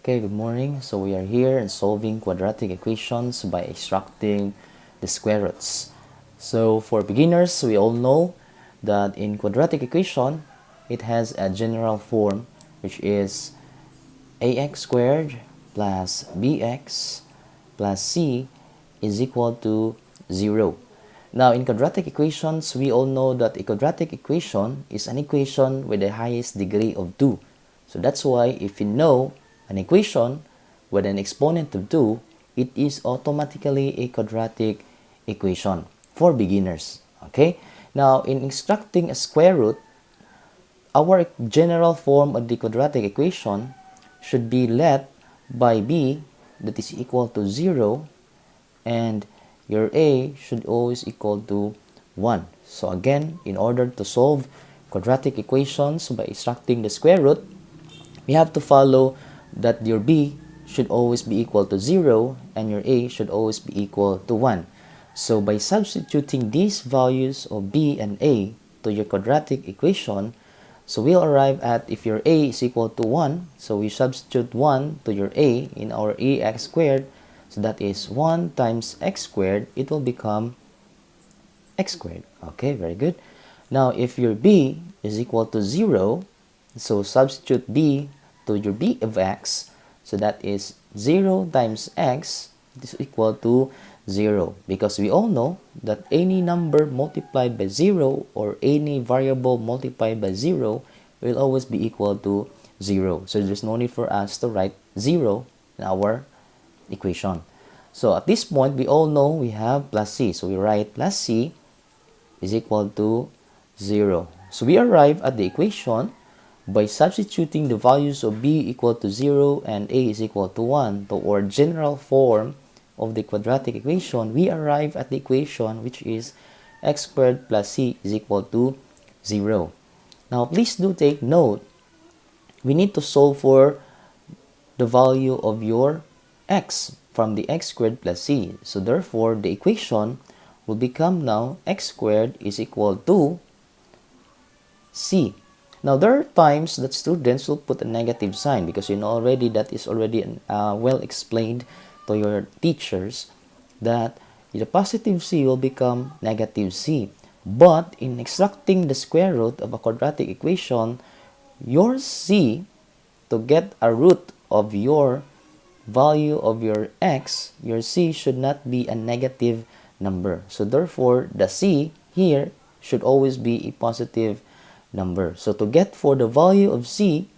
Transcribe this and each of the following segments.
Okay, good morning. So we are here and solving quadratic equations by extracting the square roots. So for beginners, we all know that in quadratic equation, it has a general form which is ax squared plus bx plus c is equal to 0. Now in quadratic equations, we all know that a quadratic equation is an equation with the highest degree of 2. So that's why if you know an equation with an exponent of 2, it is automatically a quadratic equation for beginners. Okay? Now in extracting a square root, our general form of the quadratic equation should be let by b that is equal to 0 and your a should always equal to 1. So again, in order to solve quadratic equations by extracting the square root, we have to follow that your b should always be equal to 0 and your a should always be equal to 1. So by substituting these values of b and a to your quadratic equation, so we'll arrive at, if your a is equal to 1, so we substitute 1 to your a in our ax squared, so that is 1 times x squared, it will become x squared. Okay, very good. Now if your b is equal to 0, so substitute b to your b of x, so that is 0 times x is equal to 0, because we all know that any number multiplied by 0 or any variable multiplied by 0 will always be equal to 0. So there's no need for us to write 0 in our equation. So at this point, we all know we have plus c. So we write plus c is equal to 0. So we arrive at the equation by substituting the values of b equal to 0 and a is equal to 1 to our general form of the quadratic equation. We arrive at the equation which is x squared plus c is equal to 0. Now please do take note, we need to solve for the value of your x from the x squared plus c. So therefore the equation will become now x squared is equal to c. Now there are times that students will put a negative sign because you know already that is already well explained to your teachers that the positive c will become negative c. But in extracting the square root of a quadratic equation, your c, to get a root of your value of your x, your c should not be a negative number. So therefore the c here should always be a positive number. So to get for the value of c,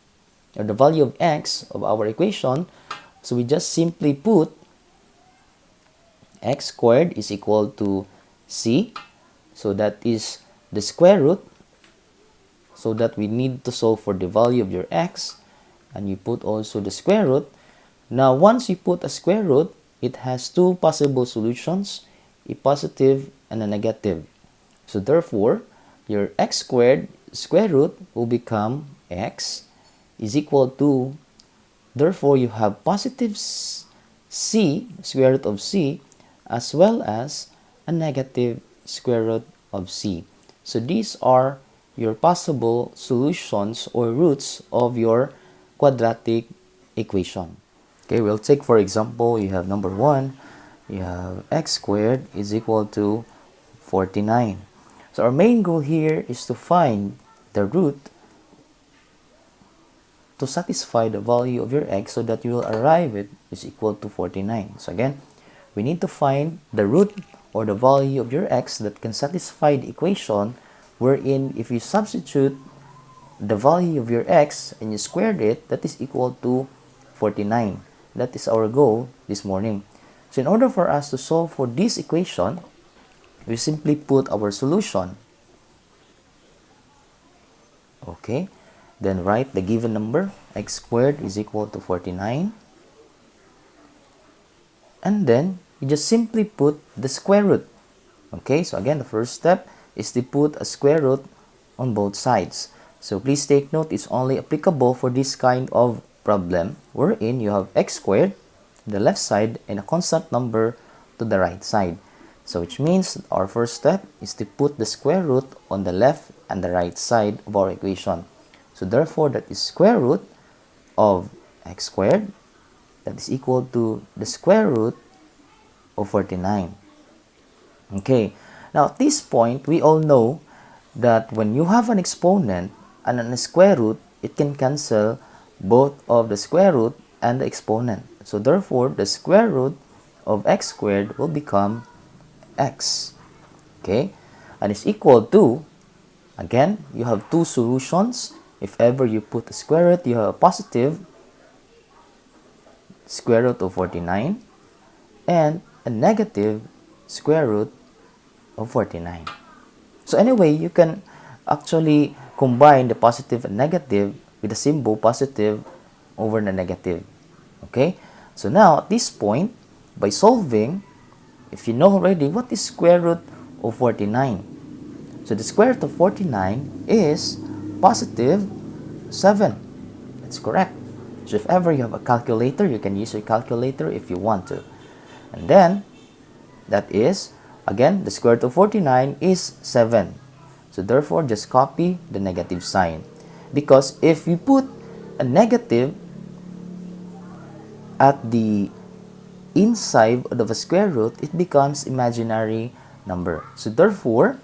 or the value of x of our equation, so we just simply put x squared is equal to c. So that is the square root, so that we need to solve for the value of your x, and you put also the square root. Now once you put a square root, it has two possible solutions, a positive and a negative. So therefore your x squared square root will become x is equal to, therefore you have positive c, square root of c, as well as a negative square root of c. So these are your possible solutions or roots of your quadratic equation. Okay, we'll take for example, you have number 1, you have x squared is equal to 49. So our main goal here is to find the root to satisfy the value of your x so that you will arrive at is equal to 49. So again, we need to find the root or the value of your x that can satisfy the equation, wherein if you substitute the value of your x and you squared it, that is equal to 49. That is our goal this morning. So in order for us to solve for this equation, we simply put our solution. Okay, then write the given number, x squared is equal to 49. And then you just simply put the square root. Okay, so again, the first step is to put a square root on both sides. So please take note, it's only applicable for this kind of problem wherein you have x squared on the left side and a constant number to the right side. So which means our first step is to put the square root on the left and the right side of our equation. So therefore that is square root of x squared that is equal to the square root of 49. Okay, now at this point, we all know that when you have an exponent and a square root, it can cancel both of the square root and the exponent. So therefore, the square root of x squared will become x. Okay, and it's equal to, again, you have two solutions. If ever you put a square root, you have a positive square root of 49 and a negative square root of 49. So anyway, you can actually combine the positive and negative with the symbol positive over the negative. Okay, so now at this point, by solving, if you know already what is square root of 49, so the square root of 49 is positive 7. That's correct. So if ever you have a calculator, you can use your calculator if you want to. And then, that is, again, the square root of 49 is 7. So therefore, just copy the negative sign. Because if you put a negative at the inside of a square root, it becomes imaginary number. So therefore,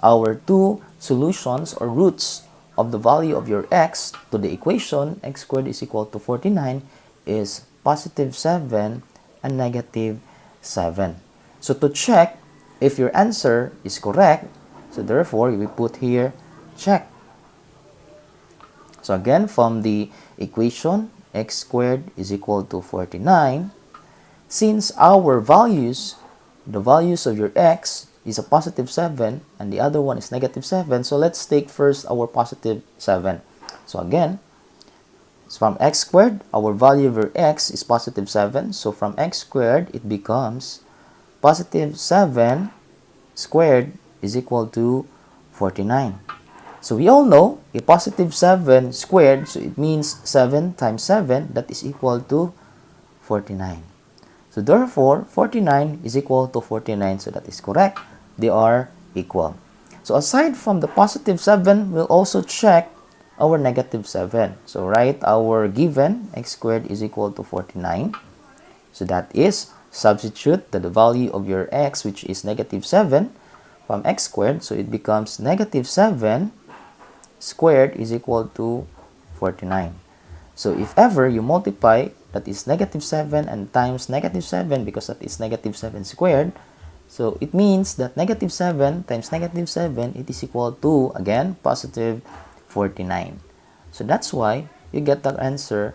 our two solutions or roots of the value of your x to the equation x squared is equal to 49 is positive 7 and negative 7. So to check if your answer is correct, so therefore we put here check. So again, from the equation x squared is equal to 49, since our values, the values of your x is a positive 7 and the other one is negative 7, so let's take first our positive 7. So again, from x squared, our value of your x is positive 7, so from x squared it becomes positive 7 squared is equal to 49. So we all know a positive 7 squared, so it means 7 times 7, that is equal to 49. So therefore, 49 is equal to 49, so that is correct. They are equal. So aside from the positive 7, we'll also check our negative 7. So write our given x squared is equal to 49. So that is, substitute the value of your x, which is negative 7, from x squared. So it becomes negative 7 squared is equal to 49. So if ever you multiply, that is negative 7 and times negative 7, because that is negative 7 squared. So it means that negative 7 times negative 7, it is equal to, again, positive 49. So that's why you get the answer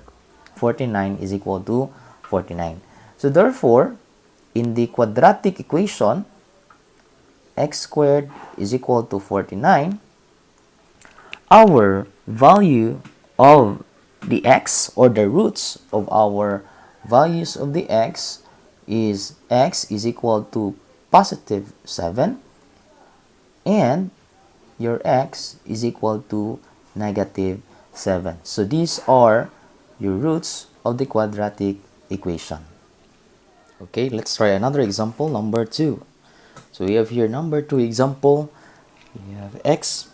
49 is equal to 49. So therefore, in the quadratic equation, x squared is equal to 49, our value of the x, or the roots of our values of the x is equal to positive 7 and your x is equal to negative 7. So these are your roots of the quadratic equation. Okay, let's try another example, number 2. So we have here number 2 example. We have x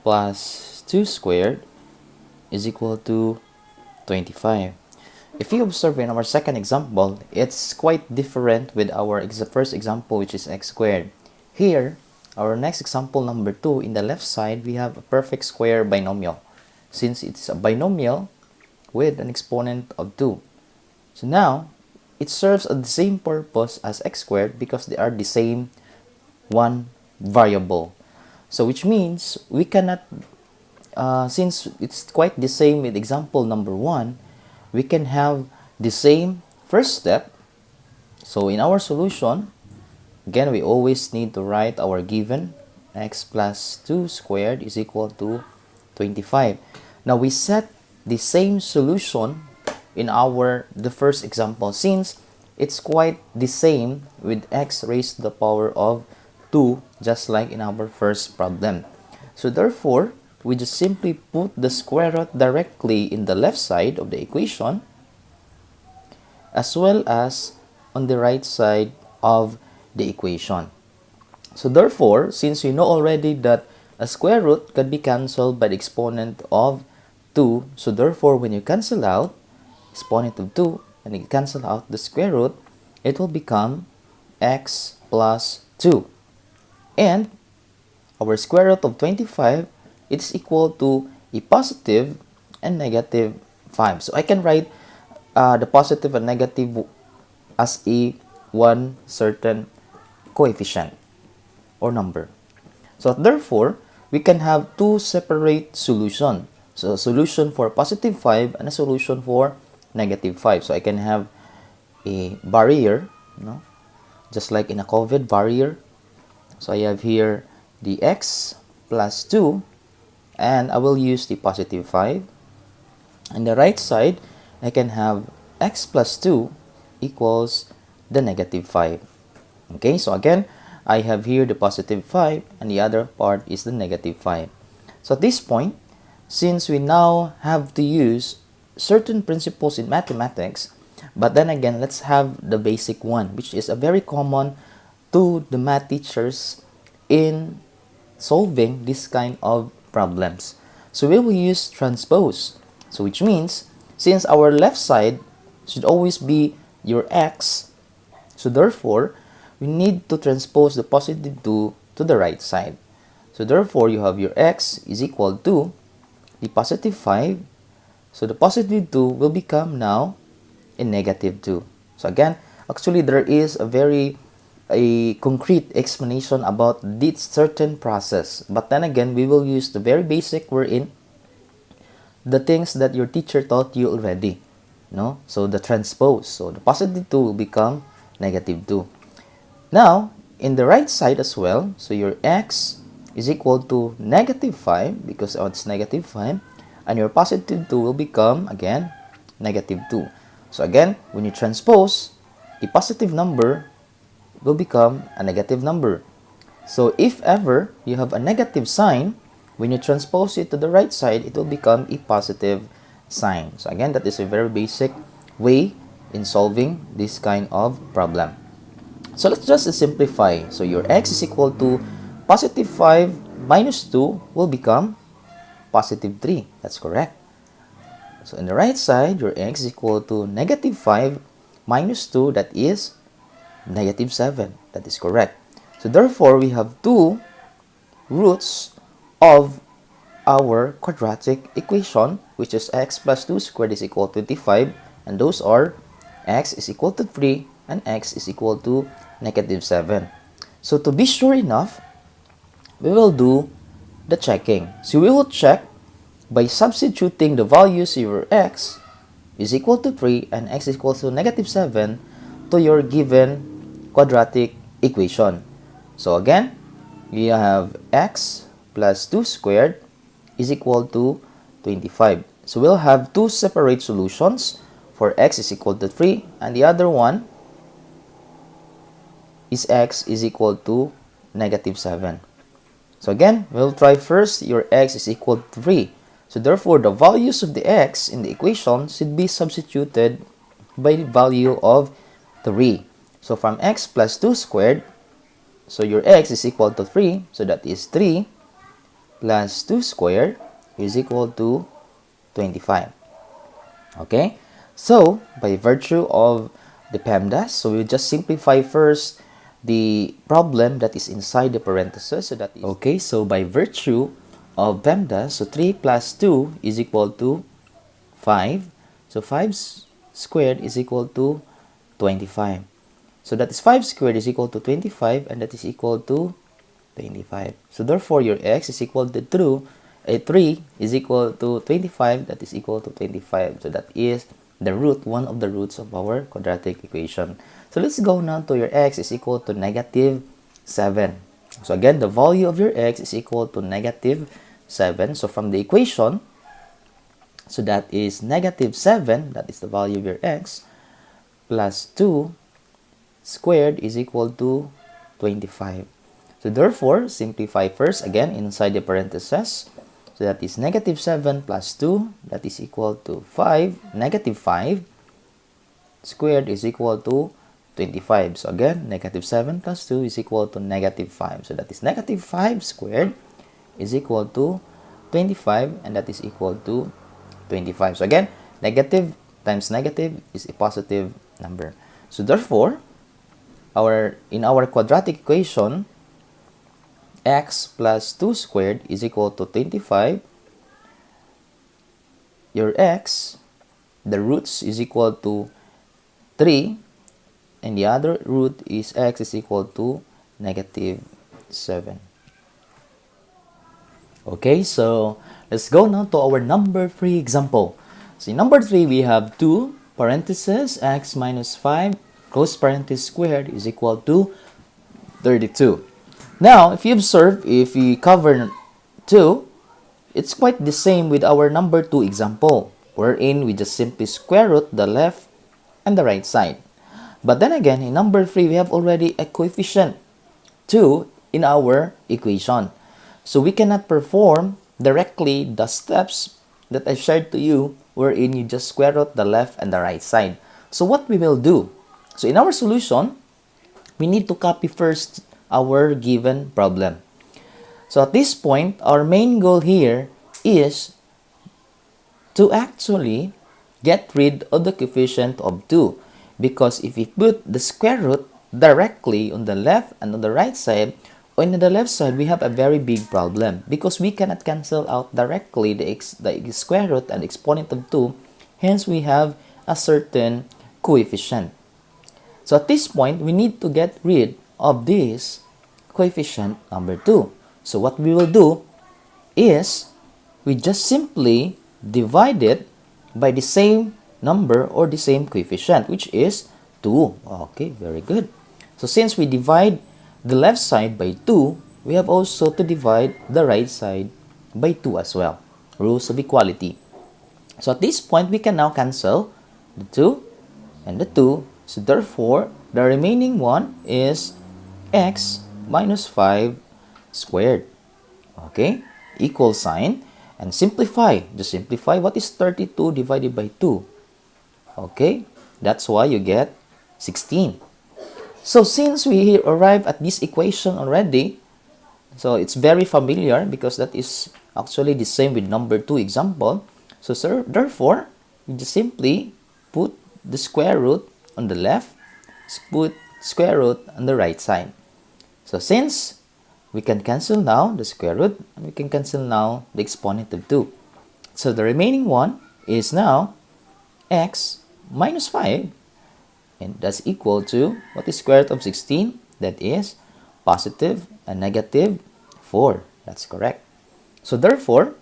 plus 2 squared is equal to 25. If you observe in our second example, it's quite different with our first example, which is x squared. Here, our next example, number 2, in the left side, we have a perfect square binomial, since it's a binomial with an exponent of 2. So now, it serves the same purpose as x squared because they are the same one variable. So which means we cannot, since it's quite the same with example number 1, we can have the same first step. So in our solution, again, we always need to write our given x plus 2 squared is equal to 25. Now we set the same solution in the first example, since it's quite the same with x raised to the power of 2, just like in our first problem. So therefore, we just simply put the square root directly in the left side of the equation, as well as on the right side of the equation. So therefore, since we know already that a square root can be cancelled by the exponent of 2, so therefore when you cancel out exponent of 2, and you cancel out the square root, it will become x plus 2. And our square root of 25, it's equal to a positive and negative 5. So I can write the positive and negative as a one certain coefficient or number. So therefore, we can have two separate solutions. So a solution for positive 5 and a solution for negative 5. So I can have a barrier, just like in a COVID barrier. So I have here the x plus 2, and I will use the positive 5. On the right side, I can have x plus 2 equals the negative 5. Okay, so again, I have here the positive 5 and the other part is the negative 5. So at this point, since we now have to use certain principles in mathematics, but then again, let's have the basic one, which is a very common to the math teachers in solving this kind of problems. So we will use transpose. So which means, since our left side should always be your x, so therefore, we need to transpose the positive 2 to the right side. So therefore, you have your x is equal to the positive 5. So the positive 2 will become now a negative 2. So again, actually there is a concrete explanation about this certain process. But then again, we will use the very basic wherein the things that your teacher taught you already. No? So the transpose. So the positive 2 will become negative 2. Now, in the right side as well, so your x is equal to negative 5 because it's negative 5, and your positive 2 will become, again, negative 2. So again, when you transpose, a positive number will become a negative number. So if ever you have a negative sign, when you transpose it to the right side, it will become a positive sign. So again, that is a very basic way in solving this kind of problem. So let's just simplify. So your x is equal to positive 5 minus 2 will become positive 3. That's correct. So on the right side, your x is equal to negative 5 minus 2, that is negative 7. That is correct. So therefore, we have two roots of our quadratic equation, which is x plus 2 squared is equal to 25, and those are x is equal to 3 and x is equal to negative 7. So to be sure enough, we will do the checking. So we will check by substituting the values of your x is equal to 3 and x is equal to negative 7 to your given quadratic equation. So again, we have x plus 2 squared is equal to 25. So we'll have two separate solutions for x is equal to 3 and the other one is x is equal to negative 7. So again, we'll try first your x is equal to 3. So therefore, the values of the x in the equation should be substituted by the value of 3. So from x plus 2 squared, so your x is equal to 3. So that is 3 plus 2 squared is equal to 25. Okay? So, by virtue of the PEMDAS, so we'll just simplify first the problem that is inside the parenthesis. So that is, okay, so by virtue of PEMDAS, so 3 plus 2 is equal to 5. So 5 squared is equal to 25. So that is 5 squared is equal to 25, and that is equal to 25. So therefore, your x is equal to 3 is equal to 25, that is equal to 25. So that is the root, one of the roots of our quadratic equation. So let's go now to your x is equal to negative 7. So again, the value of your x is equal to negative 7. So from the equation, so that is negative 7, that is the value of your x, plus 2 squared is equal to 25. So therefore, simplify first again inside the parentheses. So that is negative 7 plus 2, that is equal to 5. Negative 5 squared is equal to 25. So again, negative 7 plus 2 is equal to negative 5. So that is negative 5 squared is equal to 25, and that is equal to 25. So again, negative times negative is a positive number. So therefore, in our quadratic equation, x plus 2 squared is equal to 25. Your x, the roots is equal to 3, and the other root is x is equal to negative 7. Okay, so let's go now to our number 3 example. So in number 3, we have 2 parentheses x minus 5 close parenthesis squared is equal to 32. Now, if you observe, if we cover 2, it's quite the same with our number 2 example, wherein we just simply square root the left and the right side. But then again, in number 3, we have already a coefficient 2 in our equation. So we cannot perform directly the steps that I shared to you, wherein you just square root the left and the right side. So what we will do? So in our solution, we need to copy first our given problem. So at this point, our main goal here is to actually get rid of the coefficient of 2. Because if we put the square root directly on the left and on the right side, on the left side, we have a very big problem because we cannot cancel out directly the square root and exponent of 2. Hence, we have a certain coefficient. So at this point, we need to get rid of this coefficient number 2. So what we will do is we just simply divide it by the same number or the same coefficient, which is 2. Okay, very good. So since we divide the left side by 2, we have also to divide the right side by 2 as well. Rules of equality. So at this point, we can now cancel the 2 and the 2. So therefore, the remaining one is x minus 5 squared. Okay, equal sign. And simplify. Just simplify. What is 32 divided by 2? Okay, that's why you get 16. So since we arrive at this equation already, so it's very familiar because that is actually the same with number 2 example. So therefore, you just simply put the square root on the left, put square root on the right side. So since we can cancel now the square root, and we can cancel now the exponent of 2. So the remaining one is now x minus 5, and that's equal to, what is square root of 16? That is positive and negative 4. That's correct. So therefore,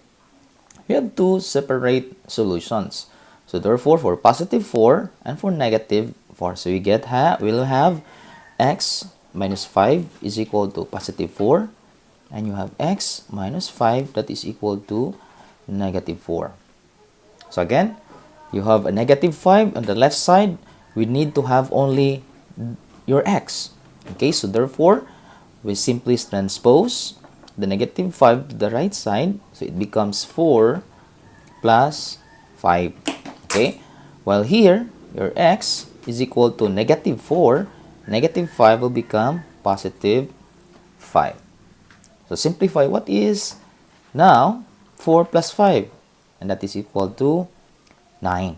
we have two separate solutions. So therefore, for positive 4 and for negative 4, so we get we'll have x minus 5 is equal to positive 4, and you have x minus 5 that is equal to negative 4. So again, you have a negative 5 on the left side. We need to have only your x. Okay, so therefore, we simply transpose the negative 5 to the right side. So it becomes 4 plus 5. Okay, while here, your x is equal to negative 4. Negative 5 will become positive 5. So simplify, what is now 4 plus 5? And that is equal to 9.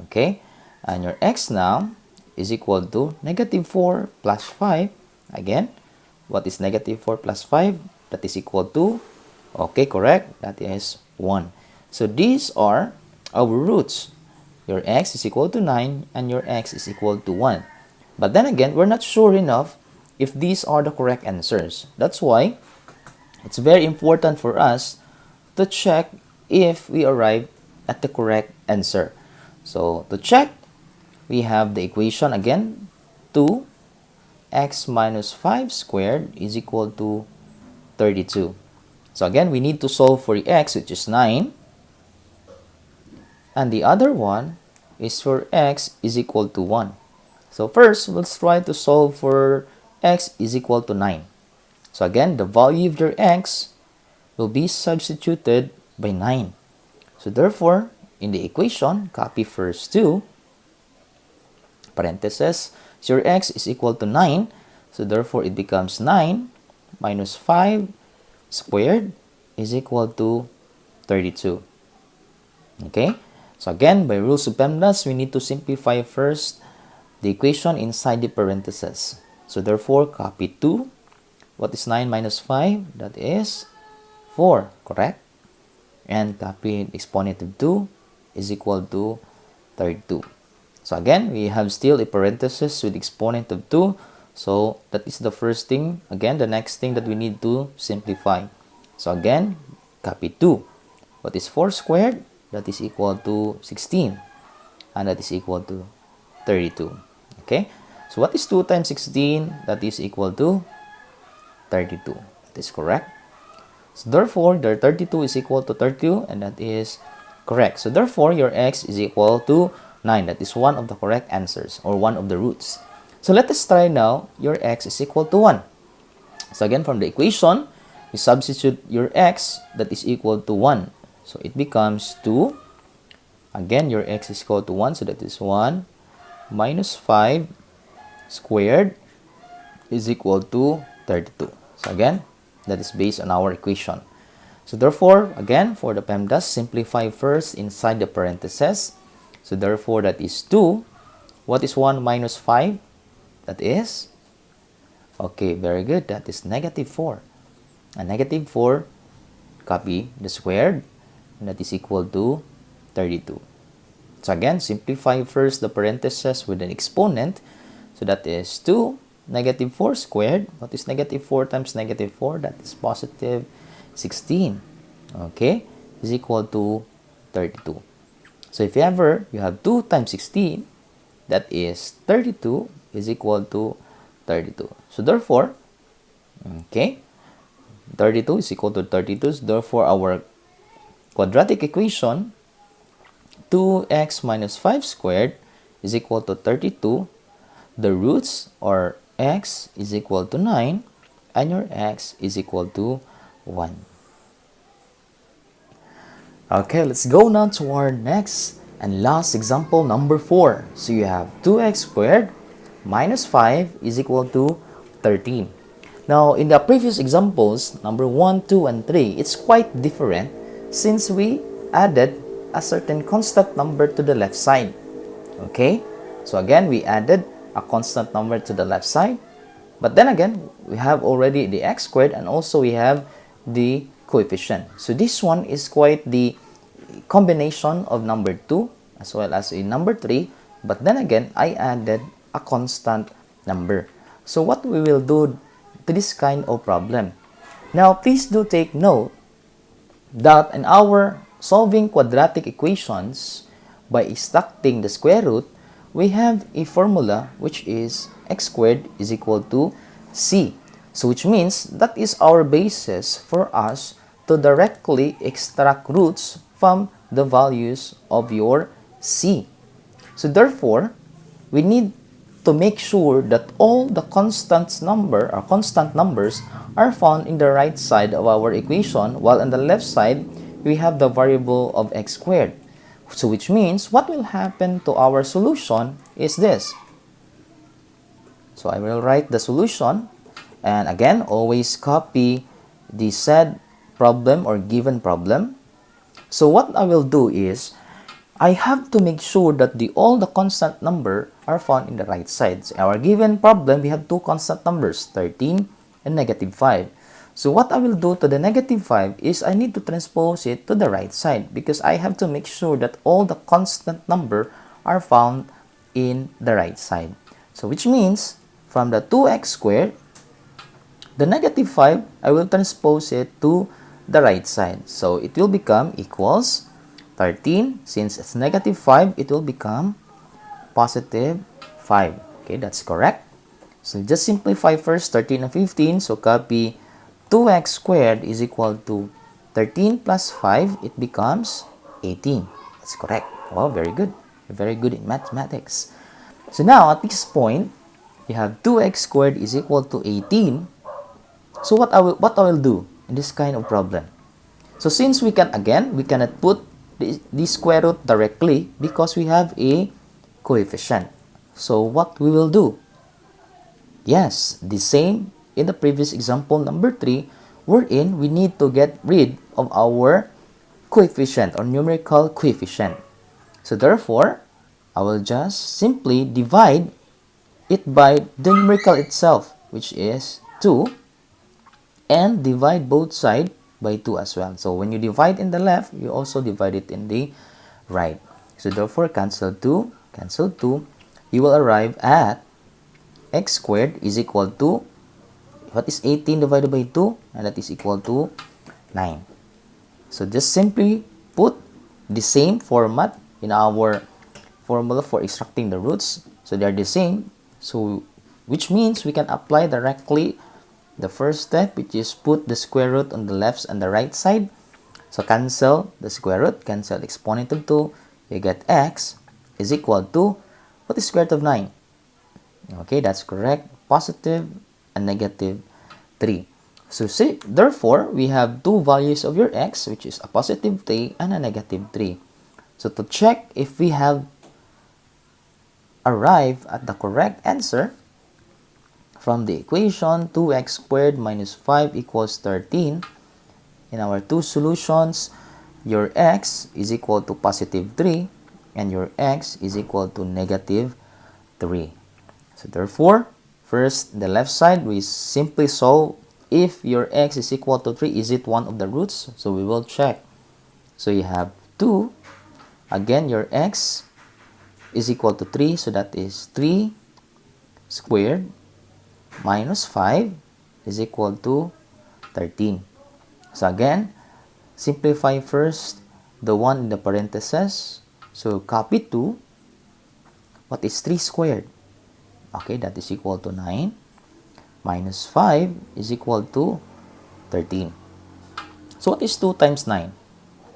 Okay, and your x now is equal to negative 4 plus 5. Again, what is negative 4 plus 5? That is equal to, okay, correct, that is 1. So these are our roots. Your x is equal to 9 and your x is equal to 1. But then again, we're not sure enough if these are the correct answers. That's why it's very important for us to check if we arrive at the correct answer. So to check, we have the equation again, 2x minus 5 squared is equal to 32. So again, we need to solve for x, which is 9. And the other one is for x is equal to 1. So first, let's try to solve for x is equal to 9. So again, the value of your x will be substituted by 9. So therefore, in the equation, copy first 2, parentheses, so your x is equal to 9. So therefore, it becomes 9 minus 5 squared is equal to 32. Okay? So again, by rules of PEMDAS, we need to simplify first the equation inside the parentheses. So therefore, copy 2. What is 9 minus 5? That is 4, correct? And copy the exponent of 2 is equal to 32. So again, we have still a parenthesis with exponent of 2. So that is the first thing. Again, the next thing that we need to simplify. So again, copy 2. What is 4 squared? That is equal to 16. And that is equal to 32. Okay? So what is 2 times 16? That is equal to 32. That is correct. So therefore, the 32 is equal to 32, and that is correct. So therefore, your x is equal to 9. That is one of the correct answers, or one of the roots. So let us try now your x is equal to 1. So again, from the equation, we substitute your x, that is equal to 1. So it becomes 2. Again, your x is equal to 1, so that is 1 minus 5 squared is equal to 32. So again, that is based on our equation. So therefore, again, for the PEMDAS, simplify first inside the parentheses. So therefore, that is 2. What is 1 minus 5? That is? Okay, very good. That is negative 4. And negative 4, copy the squared, and that is equal to 32. So again, simplify first the parentheses with an exponent. So that is 2 negative 4 squared. What is negative 4 times negative 4? That is positive 16. Okay, is equal to 32. So if ever you have 2 times 16, that is 32 is equal to 32. So therefore, okay, 32 is equal to 32. So therefore, our quadratic equation, 2x minus 5 squared is equal to 32. The roots, or x, is equal to 9, and your x is equal to 1. Okay, let's go now to our next and last example, number 4. So you have 2x squared minus 5 is equal to 13. Now, in the previous examples, number 1, 2, and 3, it's quite different since we added a certain constant number to the left side. Okay, so again, we added a constant number to the left side, but then again, we have already the x squared, and also we have the coefficient. So this one is quite the combination of number 2 as well as a number 3, but then again, I added a constant number. So what we will do to this kind of problem? Now, please do take note that in our solving quadratic equations by extracting the square root, we have a formula which is x squared is equal to c. So which means that is our basis for us to directly extract roots from the values of your c. So therefore, we need to make sure that all the constant numbers are found in the right side of our equation, while on the left side we have the variable of x squared. So which means what will happen to our solution is this. So I will write the solution, and again, always copy the said problem or given problem. So what I will do is, I have to make sure that all the constant number are found in the right side. So our given problem, we have two constant numbers, 13 and negative 5. So what I will do to the negative 5 is I need to transpose it to the right side, because I have to make sure that all the constant number are found in the right side. So which means from the 2x squared, the negative 5, I will transpose it to the right side. So it will become equals 13. Since it's negative 5, it will become positive 5. Okay, that's correct. So just simplify first 13 and 15. So copy 2x squared is equal to 13 plus 5. It becomes 18. That's correct. Wow, very good. You're very good in mathematics. So now at this point, you have 2x squared is equal to 18. So what I will do in this kind of problem? So since we cannot put the square root directly because we have a coefficient. So what we will do? Yes, the same in the previous example number 3, wherein we need to get rid of our coefficient or numerical coefficient. So therefore, I will just simply divide it by the numerical itself, which is 2, and divide both sides by 2 as well. So when you divide in the left, you also divide it in the right. So therefore, cancel 2, cancel 2. You will arrive at x squared is equal to, what is 18 divided by 2? And that is equal to 9. So just simply put the same format in our formula for extracting the roots. So they are the same. So which means we can apply directly the first step, which is put the square root on the left and the right side. So cancel the square root, cancel exponent of 2. You get x is equal to, what is square root of 9? Okay, that's correct. Positive and negative 3. So see, therefore, we have two values of your x, which is a positive 3 and a negative 3. So to check if we have arrived at the correct answer, from the equation 2x squared minus 5 equals 13, in our two solutions, your x is equal to positive 3 and your x is equal to negative 3. So therefore, first, the left side, we simply solve if your x is equal to 3, is it one of the roots? So we will check. So you have 2. Again, your x is equal to 3. So that is 3 squared minus 5 is equal to 13. So again, simplify first the one in the parentheses. So copy 2. What is 3 squared? Okay, that is equal to 9. Minus 5 is equal to 13. So what is 2 times 9?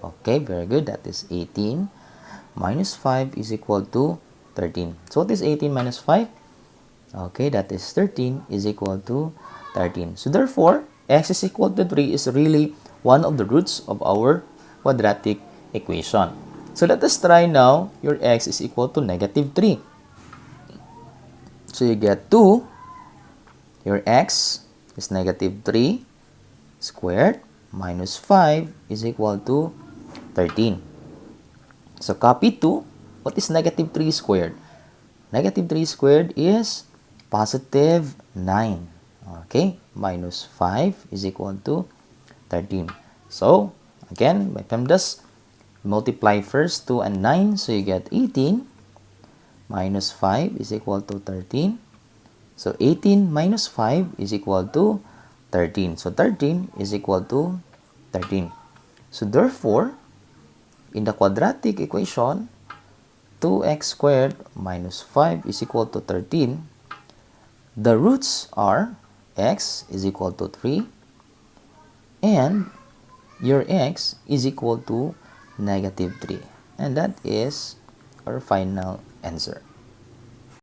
Okay, very good. That is 18. Minus 5 is equal to 13. So what is 18 minus 5? Okay, that is 13 is equal to 13. So therefore, x is equal to 3 is really one of the roots of our quadratic equation. So let us try now your x is equal to negative 3. So you get 2. Your x is negative 3 squared minus 5 is equal to 13. So copy 2. What is negative 3 squared? Negative 3 squared is positive 9. Okay, minus 5 is equal to 13. So again, by PEMDAS, multiply first 2 and 9. So you get 18 minus 5 is equal to 13. So 18 minus 5 is equal to 13. So 13 is equal to 13. So therefore, in the quadratic equation, 2x squared minus 5 is equal to 13. The roots are x is equal to 3 and your x is equal to negative 3. And that is our final answer.